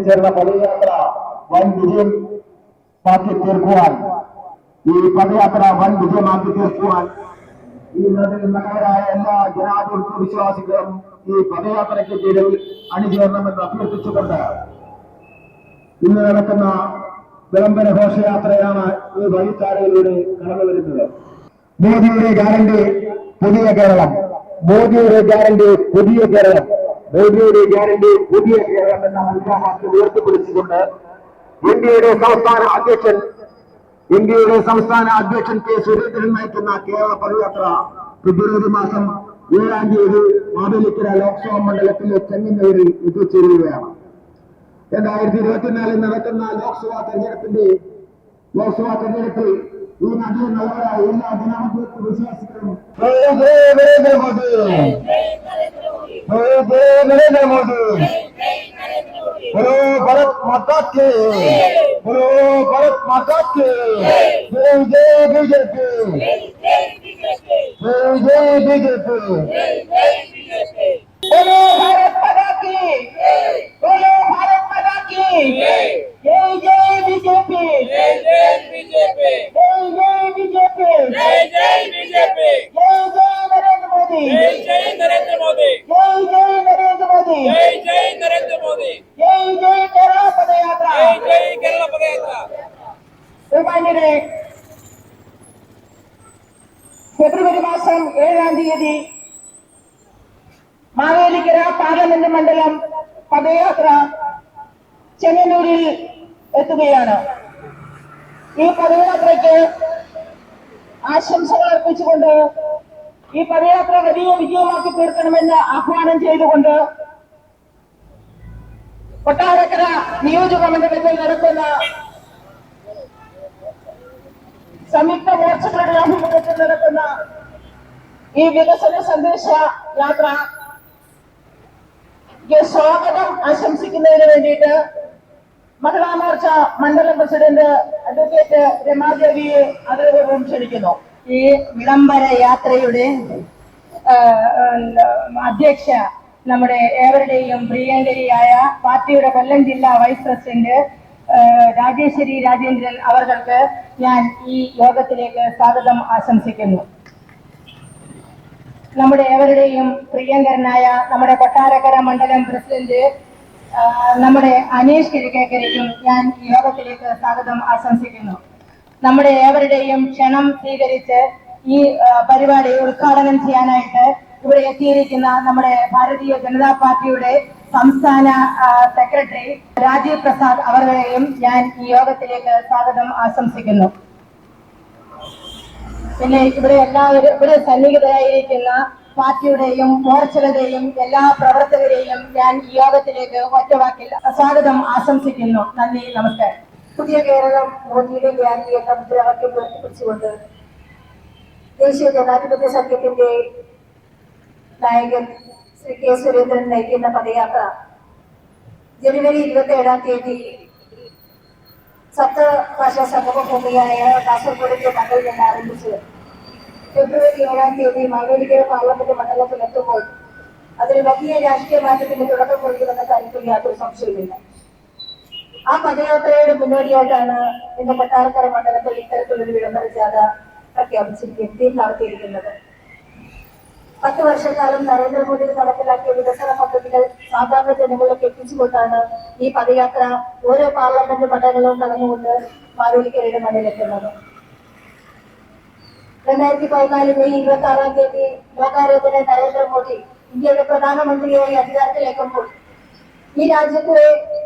ചേർന്ന പദയാത്ര വൻ വിജയം ആക്കി തീർക്കുവാൻ, ഈ പദയാത്ര വൻ വിജയമാക്കി തീർക്കുവാൻ ഈ നാട്ടിൽ നല്ലവരായ എല്ലാ ജനാധിപത്യ വിശ്വാസികളും ഈ പദയാത്രയ്ക്ക് കീഴിൽ അണിചേരണമെന്ന് അഭ്യർത്ഥിച്ചുകൊണ്ട് ഇന്ന് നടക്കുന്ന വിളംബര ഘോഷയാത്രയാണ് ഈ വഴിത്താരയിലൂടെ കടന്നു വരുന്നത്. മോദിയുടെ ഗ്യാരണ്ടി പുതിയ കേരളം, മോദിയുടെ ഗ്യാരണ്ടി പുതിയ കേരളം, മോദിയുടെ ഗ്യാരണ്ടി പുതിയ കേരളം എന്ന മുദ്രാവാക്യം ഉയർത്തിപ്പിടിച്ചുകൊണ്ട് ഇന്ത്യയുടെ സംസ്ഥാന അധ്യക്ഷൻ കെ സുരേന്ദ്രൻ നയിക്കുന്ന കേരള പദയാത്ര ഫെബ്രുവരി മാസം 7-ാം തീയതി മാവേലിക്കര ലോക്സഭാ മണ്ഡലത്തിലെ ചെങ്ങന്നൂരിൽ എത്തിച്ചേരുകയാണ്. 2024 നടക്കുന്ന ലോക്സഭാ തെരഞ്ഞെടുപ്പിൽ ഈ നാട്ടിൽ നല്ലവരായ എല്ലാ ജനാധിപത്യ വിശ്വാസികളും നരേന്ദ്ര മോദി बोलो भारत माता के, बोलो भारत माता के, जय जय बीजेपी, जय जय बीजेपी, बोलो भारत माता की, बोलो भारत माता की, जय जय बीजेपी, जय जय बीजेपी, जय जय बीजेपी, जय जय बीजेपी, जय जय नरेंद्र मोदी, जय जय नरेंद्र मोदी, जय जय नरेंद्र मोदी, जय जय नरेंद्र मोदी, जय जय केरला पदयात्रा, जय जय केरला पदयात्रा. ബഹുമാന്യരെ, ഫെബ്രുവരി മാസം 7-ാം തീയതി മാവേലിക്കര പാർലമെന്റ് മണ്ഡലം പദയാത്ര ചെങ്ങന്നൂരിൽ എത്തുകയാണ്. ഈ പദയാത്രയ്ക്ക് ആശംസകൾ അർപ്പിച്ചുകൊണ്ട് ഈ പദയാത്ര വലിയ വിജയമാക്കി തീർക്കണമെന്ന് ആഹ്വാനം ചെയ്തുകൊണ്ട് കൊട്ടാരക്കര നിയോജക മണ്ഡലത്തിൽ നടക്കുന്ന സംയുക്ത മോർച്ചകളുടെ ആഭിമുഖ്യത്തിൽ നടക്കുന്ന ഈ വികസന സന്ദേശ യാത്രയ്ക്ക് സ്വാഗതം ആശംസിക്കുന്നതിന് വേണ്ടിയിട്ട് മഹിളാ മോർച്ച മണ്ഡലം പ്രസിഡന്റ് അഡ്വക്കേറ്റ് രമാദേവിയെ ആദരപൂർവ്വം ക്ഷണിക്കുന്നു. ഈ വിളംബര യാത്രയുടെ അധ്യക്ഷ നമ്മുടെ ഏവരുടെയും പ്രിയങ്കരിയായ പാർട്ടിയുടെ കൊല്ലം ജില്ലാ വൈസ് പ്രസിഡന്റ് രാജേശ്വരി രാജേന്ദ്രൻ അവർക്ക് ഞാൻ ഈ യോഗത്തിലേക്ക് സ്വാഗതം ആശംസിക്കുന്നു. നമ്മുടെ ഏവരുടെയും പ്രിയങ്കരനായ നമ്മുടെ കൊട്ടാരക്കര മണ്ഡലം പ്രസിഡന്റ് നമ്മുടെ അനീഷ് കിഴക്കേക്കരയ്ക്കും ഞാൻ ഈ യോഗത്തിലേക്ക് സ്വാഗതം ആശംസിക്കുന്നു. നമ്മുടെ ഏവരുടെയും ക്ഷണം സ്വീകരിച്ച് ഈ പരിപാടി ഉദ്ഘാടനം ചെയ്യാനായിട്ട് ഇവിടെ എത്തിയിരിക്കുന്ന നമ്മുടെ ഭാരതീയ ജനതാ പാർട്ടിയുടെ സംസ്ഥാന സെക്രട്ടറി രാജീവ് പ്രസാദ് അവരെയും ഞാൻ ഈ യോഗത്തിലേക്ക് സ്വാഗതം ആശംസിക്കുന്നു. പിന്നെ ഇവിടെ സന്നിഹിതരായിരിക്കുന്ന പാർട്ടിയുടെയും മോർച്ചകളുടെയും എല്ലാ പ്രവർത്തകരെയും ഞാൻ ഈ യോഗത്തിലേക്ക് ഒറ്റവാക്കിൽ സ്വാഗതം ആശംസിക്കുന്നു. നന്ദി, നമസ്കാരം. പുതിയ കേരളം മോദിയുടെ ഗ്യാരണ്ടി എന്ന മുദ്രാവാക്യം ഉയർത്തിപ്പിടിച്ചുകൊണ്ട് ദേശീയ ജനാധിപത്യ സഖ്യത്തിന്റെ നായകൻ ശ്രീ കെ സുരേന്ദ്രൻ നയിക്കുന്ന പദയാത്ര ജനുവരി 27-ാം തീയതി സപ്തഭാഷാ സംഗമഭൂമിയായ കാസർഗോഡിന്റെ മണ്ഡലിൽ നിന്ന് ആരംഭിച്ച് ഫെബ്രുവരി 7-ാം തീയതി മാവേലിക്കര പാർലമെന്റ് മണ്ഡലത്തിലെത്തുമ്പോൾ അതിന് വലിയ രാഷ്ട്രീയ മാറ്റത്തിന് തുടക്കം കുറിക്കുമെന്ന കാര്യത്തിൽ യാതൊരു സംശയമില്ല. ആ പദയാത്രയുടെ മുന്നോടിയായിട്ടാണ് ഇന്ന് കൊട്ടാരക്കര മണ്ഡലത്തിൽ ഇത്തരത്തിലൊരു വിളംബര ജാഥ നടത്തിയിരിക്കുന്നത്. 10 വർഷക്കാലം നരേന്ദ്രമോദി നടപ്പിലാക്കിയ വികസന പദ്ധതികൾ സാധാരണ ജനങ്ങളിലേക്ക് എത്തിച്ചുകൊണ്ടാണ് ഈ പദയാത്ര ഓരോ പാർലമെന്റ് മണ്ഡലങ്ങളും കടന്നുകൊണ്ട് മാവേലിക്കരയുടെ മണ്ണിലെത്തുന്നത്. 2014 മെയ് 26-ാം തീയതി ലോകാരോഗ്യ നരേന്ദ്രമോദി ഇന്ത്യയുടെ പ്രധാനമന്ത്രിയായി അധികാരത്തിലേക്കുമ്പോൾ ഈ രാജ്യത്തെ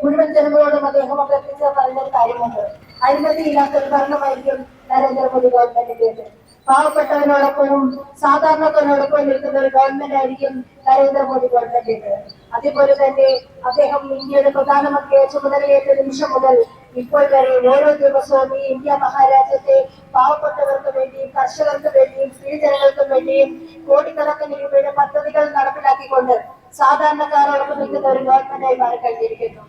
മുഴുവൻ ജനങ്ങളോടും അദ്ദേഹം അഭ്യർത്ഥിച്ച പറഞ്ഞൊരു കാര്യമുണ്ട്. അഴിമതിയില്ലാത്തൊരു ഭരണമായിരിക്കും നരേന്ദ്രമോദി ഗവൺമെന്റിന്റെ. പാവപ്പെട്ടവനോടൊപ്പം സാധാരണക്കാരോടൊപ്പം നിൽക്കുന്ന ഒരു ഗവൺമെന്റ് ആയിരിക്കും നരേന്ദ്രമോദി ഗവൺമെന്റിന്റെ. അതുപോലെ തന്നെ അദ്ദേഹം ഇന്ത്യയുടെ പ്രധാനമന്ത്രിയെ ചുമതലയേറ്റ നിമിഷം മുതൽ ഇപ്പോൾ വരെ ഓരോ ദിവസവും ഈ ഇന്ത്യ മഹാരാജ്യത്തെ പാവപ്പെട്ടവർക്ക് വേണ്ടിയും കർഷകർക്ക് വേണ്ടിയും സ്ത്രീജനങ്ങൾക്കും വേണ്ടിയും കോടിക്കണക്കിന് രൂപയുടെ പദ്ധതികൾ നടപ്പിലാക്കിക്കൊണ്ട് സാധാരണക്കാരോടൊപ്പം നിൽക്കുന്ന ഒരു ഗവൺമെന്റായി മാറി കഴിഞ്ഞിരിക്കുന്നു.